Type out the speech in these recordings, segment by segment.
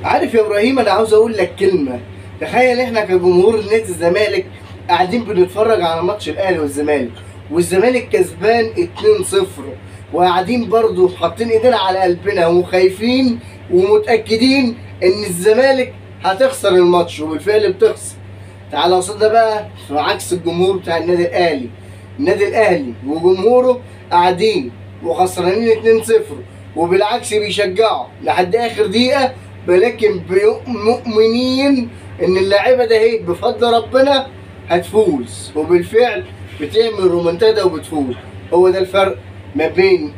عارف يا ابراهيم، انا عاوز اقول لك كلمه. تخيل احنا كجمهور نادي الزمالك قاعدين بنتفرج على ماتش الاهلي والزمالك، والزمالك كسبان 2-0، وقاعدين برضو حاطين ايدينا على قلبنا وخايفين ومتاكدين ان الزمالك هتخسر الماتش، وبالفعل بتخسر. تعالى قصادنا بقى في عكس الجمهور بتاع النادي الاهلي. النادي الاهلي وجمهوره قاعدين وخسرانين 2-0، وبالعكس بيشجعوا لحد اخر دقيقه، ولكن مؤمنين ان اللاعيبه ده اهي بفضل ربنا هتفوز، وبالفعل بتعمل رومنتادا وبتفوز. هو ده الفرق ما بين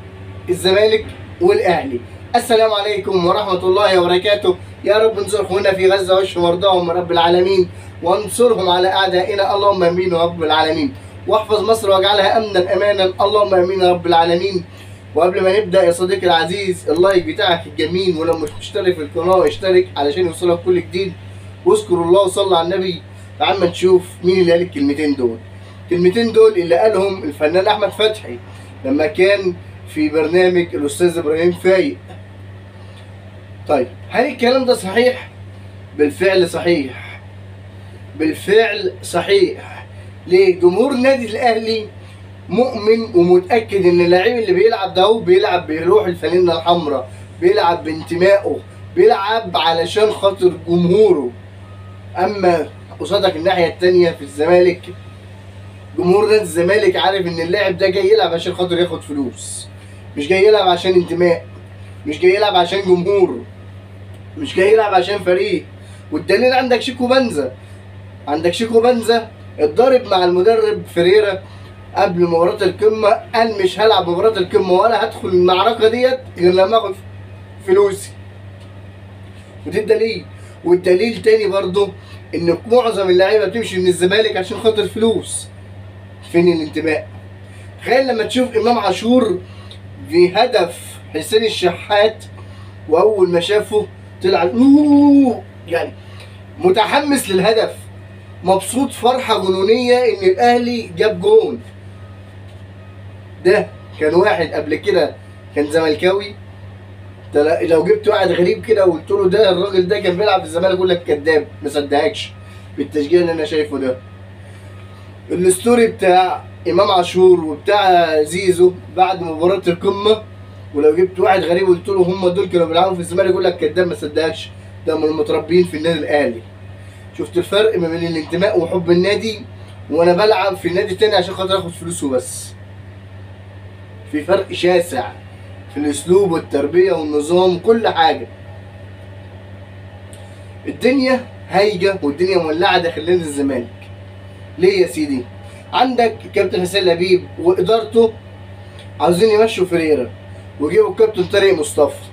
الزمالك والاهلي. السلام عليكم ورحمه الله وبركاته. يا رب انصر اخونا في غزه واشف مرضاهم رب العالمين، وانصرهم على اعدائنا اللهم امين يا رب العالمين، واحفظ مصر واجعلها امنا امانا اللهم امين يا رب العالمين. وقبل ما نبدا يا صديقي العزيز، اللايك بتاعك الجميل، ولو مش مشترك في القناه اشترك علشان يوصلك كل جديد، واذكر الله وصلى على النبي. تعال نشوف مين اللي قال الكلمتين دول. الكلمتين دول اللي قالهم الفنان احمد فتحي لما كان في برنامج الاستاذ ابراهيم فايق. طيب، هل الكلام ده صحيح؟ بالفعل صحيح، بالفعل صحيح. ليه؟ جمهور النادي الاهلي مؤمن ومتاكد ان اللاعب اللي بيلعب ده هو بيلعب بروح الفانلة الحمراء، بيلعب بانتمائه، بيلعب علشان خاطر جمهوره. اما قصادك الناحيه التانيه في الزمالك، جمهور نادي الزمالك عارف ان اللاعب ده جاي يلعب عشان خاطر ياخد فلوس، مش جاي يلعب عشان انتماء، مش جاي يلعب عشان جمهور، مش جاي يلعب عشان فريق. والدليل عندك شيكو بنزا. عندك شيكو بنزا اتضارب مع المدرب فريرا قبل مباراة القمة، قال مش هلعب مباراة القمة ولا هدخل المعركة ديت غير لما اخد فلوسي. ودي الدليل. والدليل تاني برضو ان معظم اللعيبة بتمشي من الزمالك عشان خاطر فلوس. فين الانتماء؟ تخيل لما تشوف امام عاشور في هدف حسين الشحات، واول ما شافه طلع يعني متحمس للهدف، مبسوط فرحة جنونية ان الاهلي جاب جون. ده كان واحد قبل كده كان زملكاوي، لو جبت واحد غريب كده وقلت له ده الراجل ده كان بيلعب في الزمالك يقول لك كذاب، ما صدقكش بالتشجيع اللي انا شايفه ده. الستوري بتاع امام عاشور وبتاع زيزو بعد مباراة القمة، ولو جبت واحد غريب وقلت له هم دول كانوا بيلعبوا في الزمالك يقول لك كذاب ما صدقكش، ده من المتربيين في النادي الاهلي. شفت الفرق ما بين الانتماء وحب النادي، وانا بلعب في نادي تاني عشان خاطر اخد فلوسه بس. في فرق شاسع في الاسلوب والتربيه والنظام وكل حاجه. الدنيا هايجه والدنيا مولعه داخل نادي الزمالك. ليه يا سيدي؟ عندك كابتن حسين لبيب وادارته عاوزين يمشوا فريرة، وجيبوا الكابتن طارق مصطفى،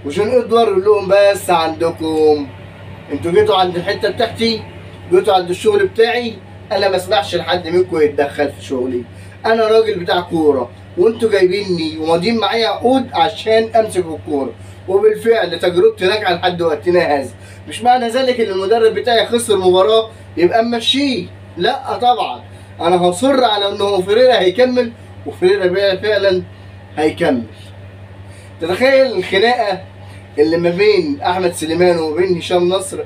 وجون ادوار يقول لهم بس عندكم انتوا جيتوا عند الحته بتاعتي، جيتوا عند الشغل بتاعي، انا ما اسمحش لحد منكم يتدخل في شغلي. انا راجل بتاع كوره، وانتوا جايبيني وماضيين معايا عقود عشان امسك الكوره، وبالفعل تجربتي ناجحه لحد وقتنا هذا. مش معنى ذلك ان المدرب بتاعي خسر مباراه يبقى امشيه، لا طبعا. انا هصر على انه فريرة هيكمل، وفريرة فعلا هيكمل. تتخيل الخناقه اللي ما بين احمد سليمان وما بين هشام نصر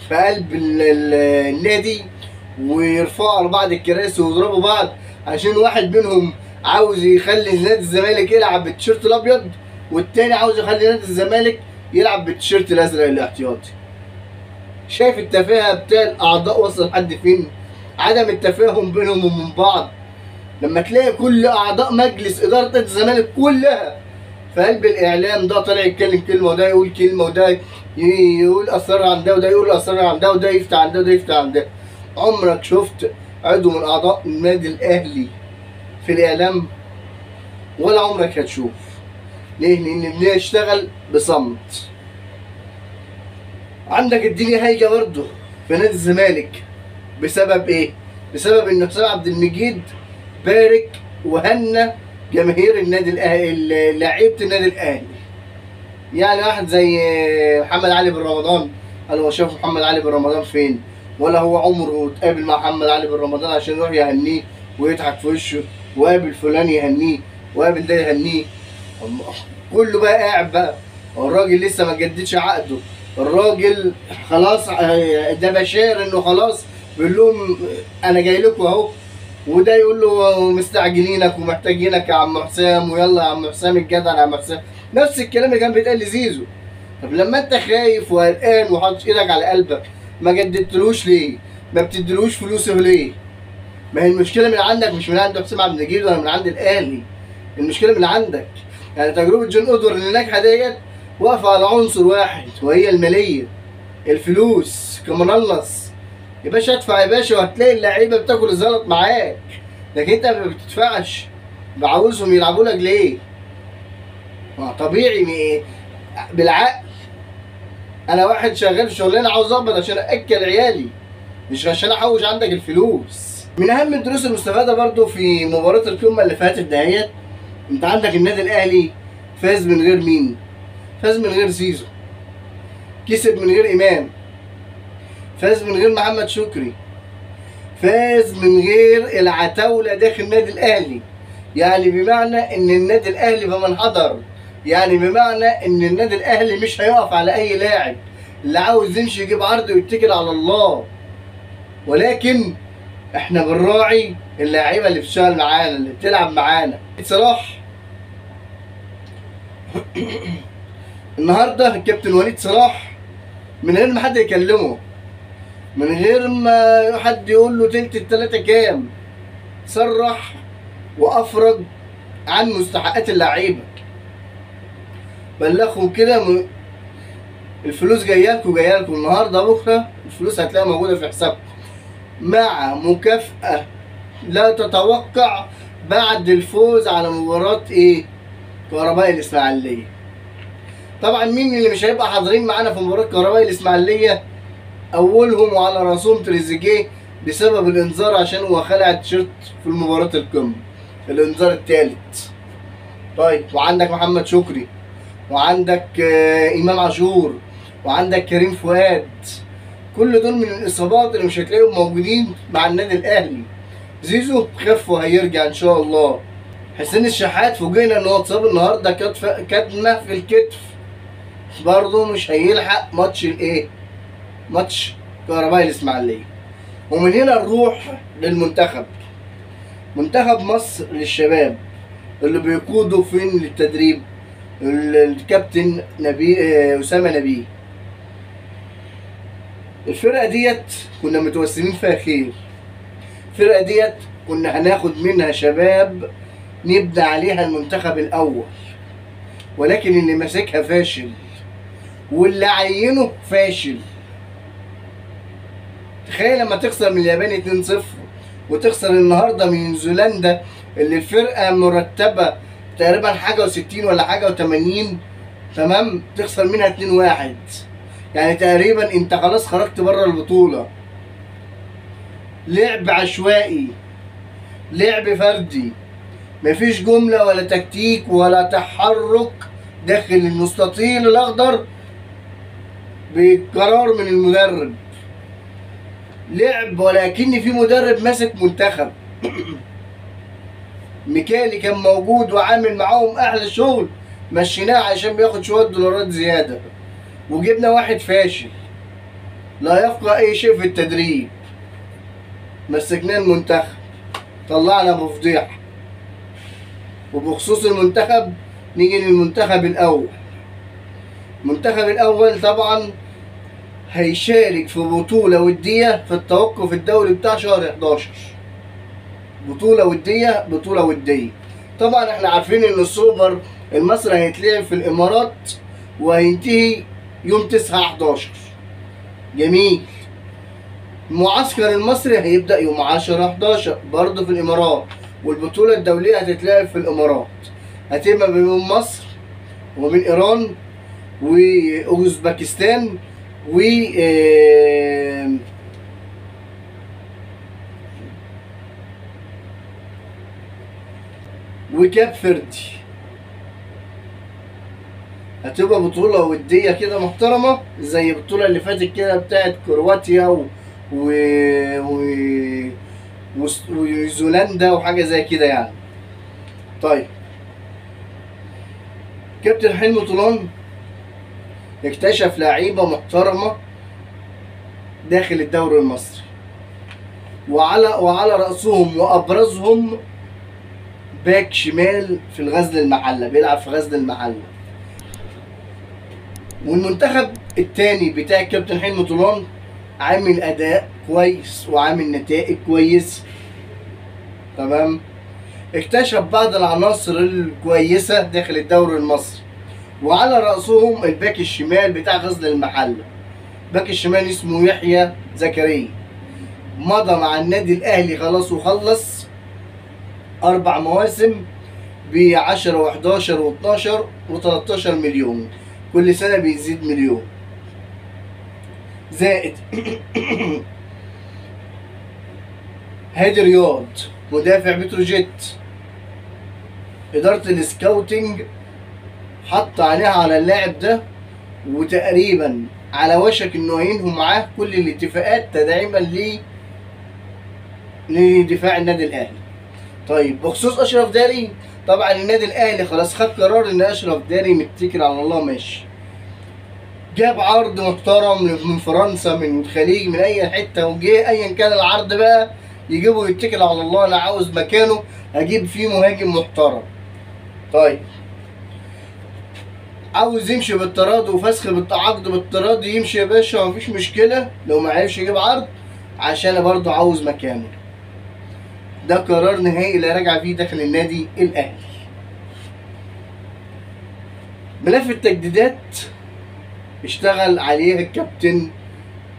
في قلب النادي، ويرفعوا على بعض الكراسي ويضربوا بعض عشان واحد منهم عاوز يخلي نادي الزمالك يلعب بالتيشيرت الابيض، والتاني عاوز يخلي نادي الزمالك يلعب بالتيشيرت الازرق الاحتياطي. شايف التفاهه بتاع الاعضاء وصل لحد فين؟ عدم التفاهم بينهم ومن بعض. لما تلاقي كل اعضاء مجلس اداره نادي الزمالك كلها في قلب الاعلام، ده طالع يتكلم كلمه وده يقول كلمه، وده يقول اسرار عن ده وده يقول اسرار عن ده، وده يفتح عن ده وده يفتح عن ده. عمرك شفت عضو من اعضاء النادي الاهلي في الاعلام؟ ولا عمرك هتشوف. ليه؟ لان بنشتغل بصمت. عندك الدنيا هايجه برضه في نادي الزمالك. بسبب ايه؟ بسبب ان حسام عبد المجيد بارك وهنى جماهير النادي الاهلي، لعيبه النادي الاهلي. يعني واحد زي محمد علي بن رمضان، انا ما شاف محمد علي بن رمضان فين؟ ولا هو عمره اتقابل مع محمد علي بن رمضان عشان يروح يهنيه ويضحك في وشه، وقابل فلان يهنيه، وقابل ده يهنيه. كله بقى قاعد بقى هو الراجل لسه ما جددش عقده، الراجل خلاص ده بشار انه خلاص، بيقول لهم انا جاي لكم اهو، وده يقول له مستعجلينك ومحتاجينك يا عم حسام، ويلا يا عم حسام الجدع يا عم حسام. نفس الكلام اللي كان بيتقال لزيزو. طب لما انت خايف وقلقان وحاطط ايدك على قلبك، ما جددتلوش ليه؟ ما بتديلوش فلوسه ليه؟ ما هي المشكله من عندك، مش من عند حسام عبد المجيد ولا من عند الاهلي. المشكله من عندك. يعني تجربه جون اودور اللي ناجحه ديت واقفه على عنصر واحد، وهي الماليه، الفلوس. كمان الله يا باشا، ادفع يا باشا وهتلاقي اللعيبه بتاكل الزلط معاك. لكن انت ما بتدفعش، بعاوزهم يلعبوا لك ليه؟ ما طبيعي بالعقل. انا واحد شغال في شغلانه عاوز اقبض عشان اكل عيالي، مش عشان احوش عندك الفلوس. من اهم الدروس المستفاده برضو في مباراه القمه اللي فاتت دهيت، انت عندك النادي الاهلي فاز من غير مين؟ فاز من غير زيزو، كسب من غير امام، فاز من غير محمد شكري، فاز من غير العتاوله داخل النادي الاهلي. يعني بمعنى ان النادي الاهلي فمن حضر، يعني بمعنى ان النادي الاهلي مش هيقف على اي لاعب، اللي عاوز يمشي يجيب عرض ويتكل على الله. ولكن احنا بنراعي اللاعيبه اللي بتشتغل معانا، اللي بتلعب معانا. صلاح النهارده الكابتن وليد صلاح من غير ما حد يكلمه، من غير ما حد يقول له تلت التلاته كام، صرح وافرج عن مستحقات اللعيبه. بلغهم كده الفلوس جايه لكم النهارده، بكره الفلوس هتلاقيها موجوده في حسابكم، مع مكافأة لا تتوقع بعد الفوز على مباراة كهرباء الإسماعيلية. طبعا مين اللي مش هيبقى حاضرين معانا في مباراة كهرباء الإسماعيلية؟ أولهم وعلى راسهم تريزيجيه، بسبب الإنذار عشان هو خلع التيشيرت في مباراة القمة، الإنذار الثالث. طيب وعندك محمد شكري، وعندك إمام عاشور، وعندك كريم فؤاد. كل دول من الاصابات اللي مش هتلاقيهم موجودين مع النادي الاهلي. زيزو خف وهيرجع ان شاء الله. حسين الشحات فوجئنا ان هو اتصاب النهارده كدمه في الكتف، برضه مش هيلحق ماتش كهرباء الاسماعيليه. ومن هنا نروح للمنتخب، منتخب مصر للشباب اللي بيقودوا فين للتدريب الكابتن اسامه نبيه. الفرقه ديت كنا متوسمين فيها خير، الفرقه ديت كنا هناخد منها شباب نبدا عليها المنتخب الاول، ولكن اللي ماسكها فاشل، واللي عينه فاشل. تخيل لما تخسر من اليابان 2-0، وتخسر النهارده من نيوزيلندا اللي الفرقه مرتبه تقريبا حاجه و60 ولا حاجه و80، تمام، تخسر منها 2-1. يعني تقريبا انت خلاص خرجت بره البطولة. لعب عشوائي، لعب فردي، مفيش جملة ولا تكتيك ولا تحرك داخل المستطيل الاخضر بقرار من المدرب. لعب ولكن في مدرب ماسك منتخب. ميكالي كان موجود وعامل معاهم احلى شغل، مشيناه عشان بياخد شوية دولارات زيادة، وجبنا واحد فاشل لا يفقه اي شيء في التدريب، مسكناه المنتخب، طلعنا بفضيحه. وبخصوص المنتخب نيجي للمنتخب الاول. المنتخب الاول طبعا هيشارك في بطوله وديه في التوقف الدولي بتاع شهر 11. بطوله وديه. طبعا احنا عارفين ان السوبر المصري هيتلعب في الامارات وهينتهي يوم 9/11. جميل. المعسكر المصري هيبدأ يوم 10/11 برضه في الإمارات، والبطولة الدولية هتتلعب في الإمارات، هتبقى بين مصر وبين إيران وأوزبكستان وكاب فردي. هتبقى بطولة ودية كده محترمة زي البطولة اللي فاتت كده بتاعت كرواتيا ونيوزيلندا وحاجة زي كده يعني. طيب كابتن حلمي طولان اكتشف لعيبه محترمه داخل الدوري المصري، وعلى راسهم وابرزهم باك شمال في الغزل المحله، بيلعب في غزل المحله. والمنتخب الثاني بتاع الكابتن حلمي طولان عامل اداء كويس وعامل نتائج كويسه. تمام. اكتشف بعض العناصر الكويسه داخل الدوري المصري، وعلى راسهم الباك الشمال بتاع غزل المحله. باك الشمال اسمه يحيى زكريا، مضى مع النادي الاهلي خلاص، وخلص 4 مواسم ب 10 و11 و12 و13 مليون، كل سنه بيزيد مليون زائد. هادي رياض مدافع بتروجيت، اداره السكاوتنج حط عينيها على اللاعب ده، وتقريبا على وشك انه هينهوا معاه كل الاتفاقات تدعيما لدفاع النادي الاهلي. طيب بخصوص اشرف داري، طبعا النادي الاهلي خلاص خد قرار ان اشرف داري متكل على الله ماشي. جاب عرض محترم من فرنسا، من الخليج، من اي حته، وجه ايا كان العرض بقى يجيبه يتكل على الله، انا عاوز مكانه اجيب فيه مهاجم محترم. طيب عاوز يمشي بالتراضي وفسخ بالتعاقد بالتراضي، يمشي يا باشا مفيش مشكله لو ما عرفش يجيب عرض، عشان انا برضه عاوز مكانه. ده قرار نهائي اللي راجع فيه داخل النادي الاهلي. ملف التجديدات اشتغل عليه الكابتن،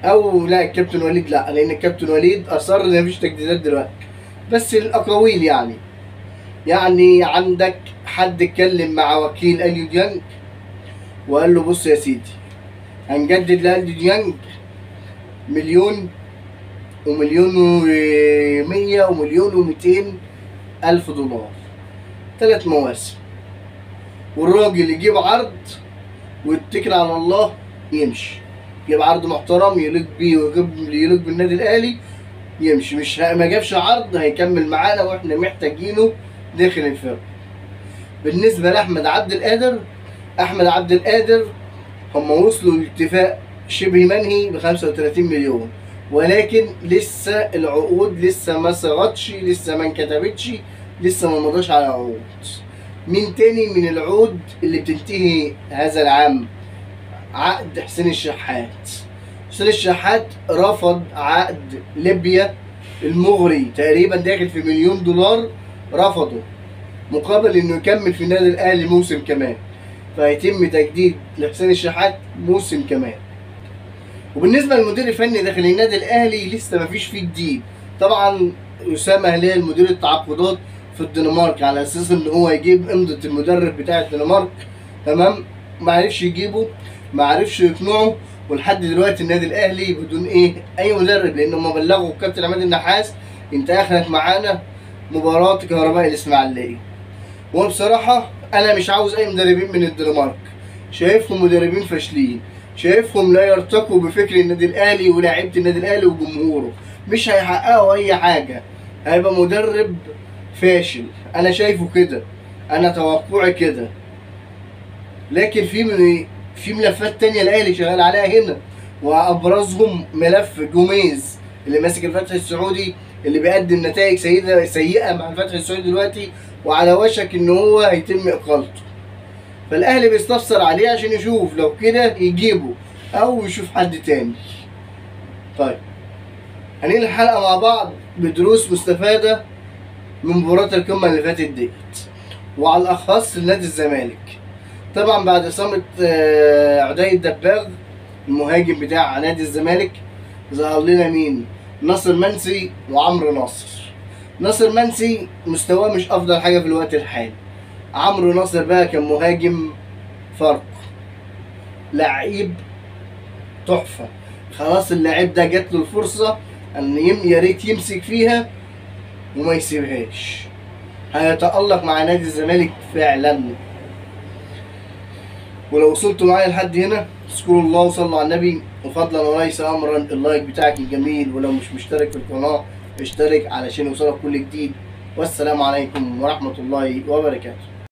او لا الكابتن وليد لا، لان الكابتن وليد اصر ان مفيش تجديدات دلوقتي، بس الاقاويل يعني عندك حد اتكلم مع وكيل اليو ديانج وقال له بص يا سيدي، هنجدد لاليو ديانج مليون ومليون و100 ومليون و200 ألف دولار 3 مواسم، والراجل يجيب عرض ويتكل على الله يمشي، يجيب عرض محترم يليق بيه يليق بالنادي الاهلي يمشي. مش ما جابش عرض هيكمل معانا واحنا محتاجينه داخل الفرقه. بالنسبه لاحمد عبد القادر، احمد عبد القادر هم وصلوا لاتفاق شبه منهي ب 35 مليون، ولكن لسه العقود لسه ما صغتش، لسه ما انكتبتش، لسه ما مضاش على عقود. مين تاني من العقود اللي بتنتهي هذا العام؟ عقد حسين الشحات. حسين الشحات رفض عقد ليبيا المغري تقريبا داخل في مليون دولار، رفضه مقابل انه يكمل في النادي الاهلي موسم كمان، فهيتم تجديد لحسين الشحات موسم كمان. وبالنسبه للمدير الفني داخل النادي الاهلي لسه مفيش فيه جديد. طبعا اسامه هلال مدير التعاقدات في الدنمارك على اساس ان هو يجيب امضه المدرب بتاع الدنمارك، تمام، ما عرفش يجيبه، ما عرفش يقنعه، ولحد دلوقتي النادي الاهلي بدون اي مدرب، لان هم بلغوا الكابتن عماد النحاس انت اخرك معانا مباراه كهرباء الاسماعيليه. وبصراحه انا مش عاوز اي مدربين من الدنمارك، شايفهم مدربين فاشلين، شايفهم لا يرتقوا بفكر النادي الاهلي ولاعيبه النادي الاهلي وجمهوره، مش هيحققوا اي حاجه، هيبقى مدرب فاشل. انا شايفه كده، انا توقعي كده. لكن في ملفات تانية الاهلي شغال عليها هنا، وابرزهم ملف جوميز اللي ماسك الفتح السعودي، اللي بيقدم نتائج سيئه مع الفتح السعودي دلوقتي، وعلى وشك ان هو هيتم اقالته. فالاهلي بيستفسر عليه عشان يشوف لو كده يجيبه او يشوف حد تاني. طيب هننهي الحلقه مع بعض بدروس مستفاده من مباراه القمه اللي فاتت ديت، وعلى الاخص لنادي الزمالك. طبعا بعد اصابه عدي الدباغ المهاجم بتاع نادي الزمالك، ظهر لنا مين؟ ناصر منسي وعمرو ناصر. ناصر منسي مستواه مش افضل حاجه في الوقت الحالي. عمرو ناصر بقى كان مهاجم فرق، لعيب تحفه. خلاص اللاعب ده جات له الفرصه ان يا ريت يمسك فيها وما يسيبهاش، هيتألق مع نادي الزمالك فعلا. ولو وصلتوا معايا لحد هنا اذكروا الله وصلوا على النبي، وفضلا وليس امرا اللايك بتاعك الجميل، ولو مش مشترك في القناه اشترك علشان يوصلك كل جديد. والسلام عليكم ورحمه الله وبركاته.